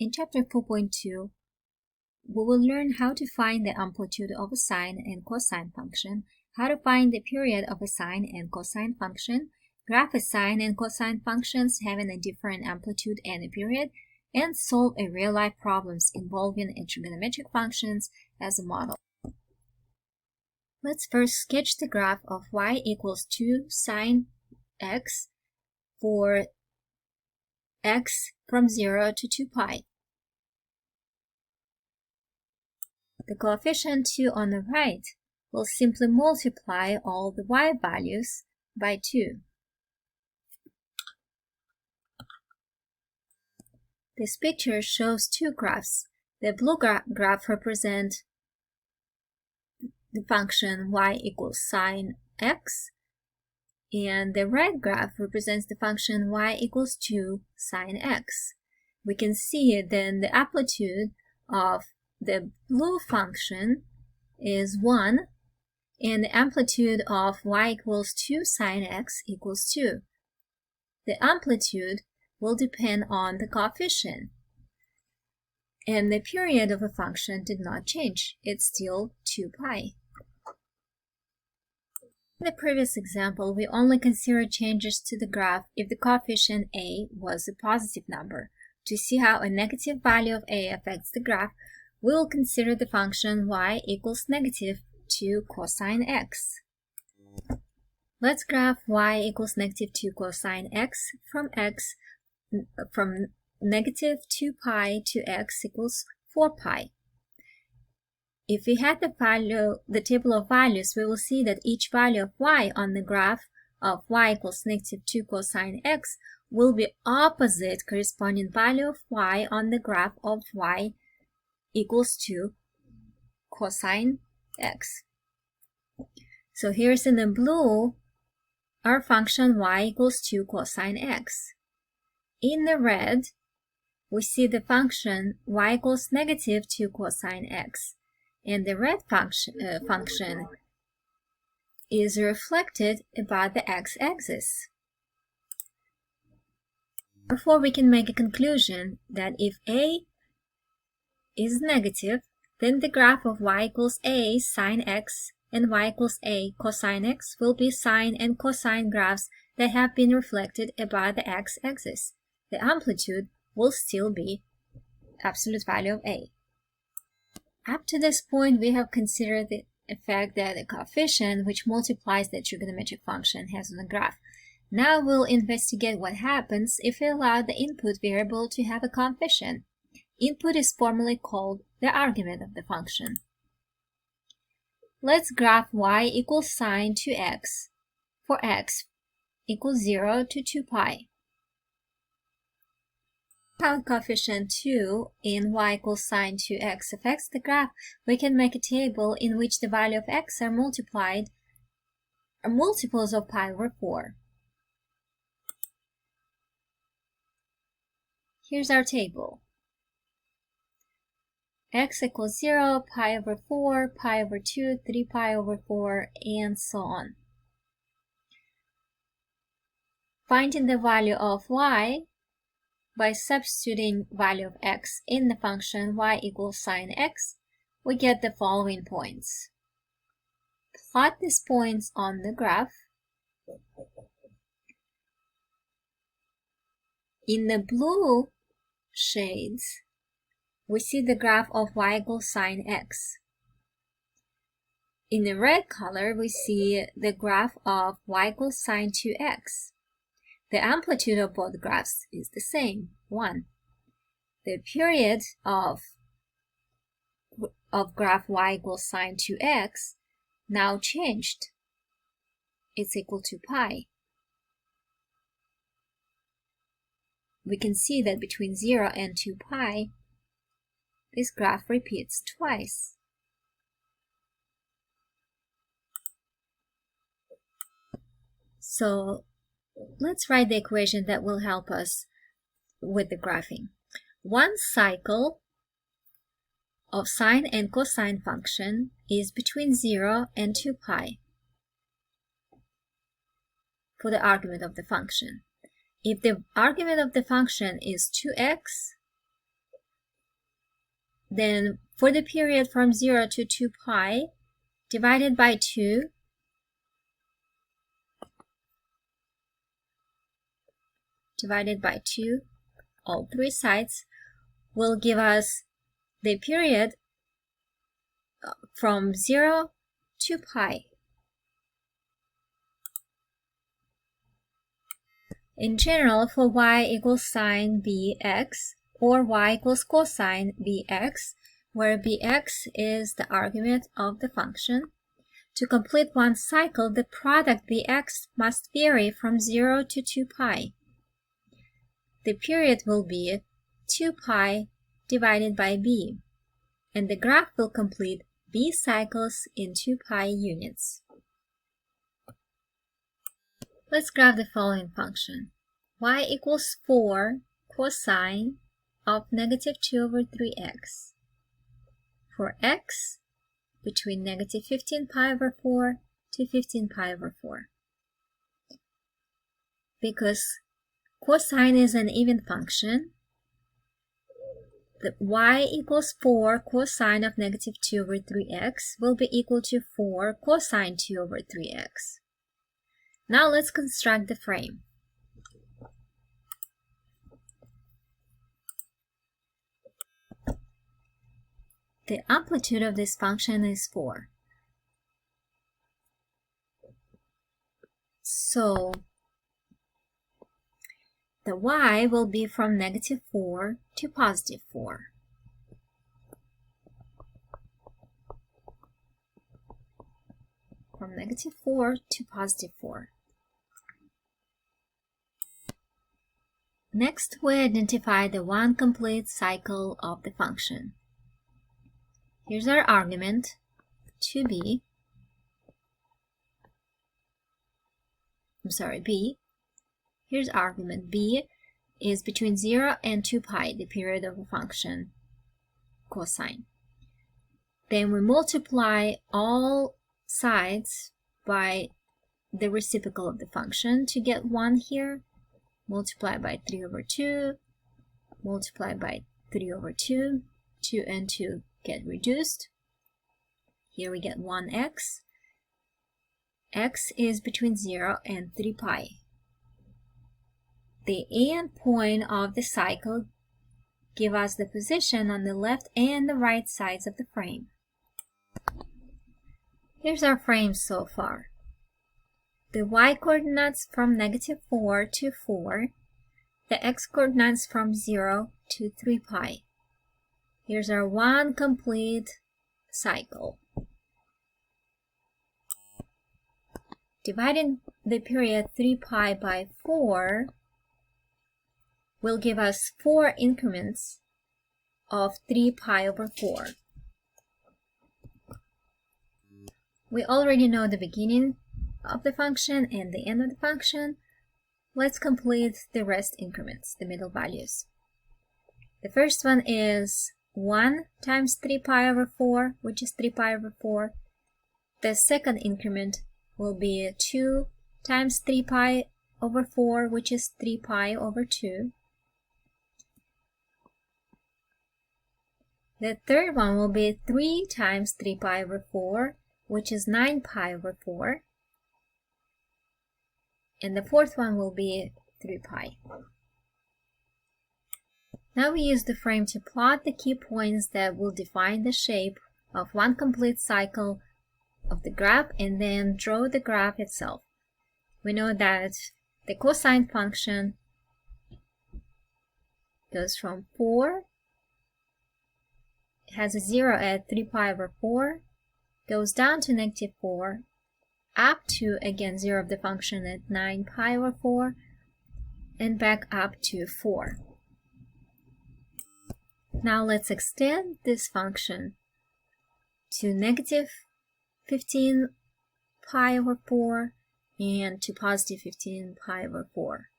In Chapter 4.2, we will learn how to find the amplitude of a sine and cosine function, how to find the period of a sine and cosine function, graph a sine and cosine functions having a different amplitude and a period, and solve a real-life problems involving a trigonometric functions as a model. Let's first sketch the graph of y equals 2 sine x for x from 0 to 2 pi. The coefficient 2 on the right will simply multiply all the y values by 2. This picture shows two graphs. The blue graph represents the function y equals sine x, and the red graph represents the function y equals 2 sine x. We can see then the amplitude of the blue function is 1, and the amplitude of y equals 2 sine x equals 2. The amplitude will depend on the coefficient, and the period of a function did not change. It's still 2 pi. In the previous example, we only considered changes to the graph if the coefficient a was a positive number. To see how a negative value of a affects the graph, we will consider the function y equals negative 2 cosine x. Let's graph y equals negative 2 cosine x from negative 2 pi to x equals 4 pi. If we had the table of values, we will see that each value of y on the graph of y equals negative 2 cosine x will be opposite corresponding value of y on the graph of y equals 2 cosine x. So here's in the blue our function y equals 2 cosine x. In the red, we see the function y equals negative 2 cosine x. And the red function is reflected about the x-axis. Therefore, we can make a conclusion that if a is negative, then the graph of y equals a sine x and y equals a cosine x will be sine and cosine graphs that have been reflected about the x-axis. The amplitude will still be absolute value of a. Up to this point, we have considered the effect that the coefficient which multiplies the trigonometric function has on the graph. Now we'll investigate what happens if we allow the input variable to have a coefficient. Input is formally called the argument of the function. Let's graph y equals sine 2x for x equals 0 to 2 pi. How coefficient 2 in y equals sine 2x affects the graph, we can make a table in which the value of x are multiplied or multiples of pi over 4. Here's our table. X equals 0, pi over 4, pi over 2, 3 pi over 4, and so on. Finding the value of y by substituting value of x in the function y equals sine x, we get the following points. Plot these points on the graph. In the blue shades, we see the graph of y equals sine x. In the red color, we see the graph of y equals sine 2x. The amplitude of both graphs is the same, 1. The period of graph y equals sine 2x now changed. It's equal to pi. We can see that between 0 and 2 pi, this graph repeats twice. So let's write the equation that will help us with the graphing. One cycle of sine and cosine function is between 0 and 2 pi for the argument of the function. If the argument of the function is 2x, Then for the period from 0 to 2 pi, divided by 2, all three sides, will give us the period from 0 to pi. In general, for y equals sine bx or y equals cosine bx, where bx is the argument of the function, to complete one cycle, the product bx must vary from 0 to 2 pi. The period will be 2 pi divided by b, and the graph will complete b cycles in 2 pi units. Let's graph the following function. Y equals 4 cosine of negative 2 over 3x. For x, between negative 15 pi over 4 to 15 pi over 4. Because cosine is an even function, the y equals 4 cosine of negative 2 over 3x will be equal to 4 cosine 2 over 3x. Now let's construct the frame. The amplitude of this function is 4. So the y will be from negative 4 to positive 4. From negative 4 to positive 4. Next, we identify the one complete cycle of the function. Here's our argument, 2b. B. Here's argument b is between 0 and 2 pi, the period of a function cosine. Then we multiply all sides by the reciprocal of the function to get 1 here. Multiply by 3 over 2, multiply by 3 over 2, 2 and 2 get reduced. Here we get 1x. X is between 0 and 3 pi. The end point of the cycle give us the position on the left and the right sides of the frame. Here's our frame so far. The y coordinates from negative 4 to 4. The x coordinates from 0 to 3 pi. Here's our one complete cycle. Dividing the period 3 pi by 4 will give us 4 increments of 3 pi over 4. We already know the beginning of the function and the end of the function. Let's complete the rest increments, the middle values. The first one is 1 times 3 pi over 4, which is 3 pi over 4. The second increment will be 2 times 3 pi over 4, which is 3 pi over 2. The third one will be 3 times 3 pi over 4, which is 9 pi over 4. And the fourth one will be 3 pi. Now we use the frame to plot the key points that will define the shape of one complete cycle of the graph and then draw the graph itself. We know that the cosine function goes from 4, it has a 0 at 3 pi over 4, goes down to negative 4, up to, again, 0 of the function at 9 pi over 4, and back up to 4. Now let's extend this function to negative 15 pi over 4 and to positive 15 pi over 4.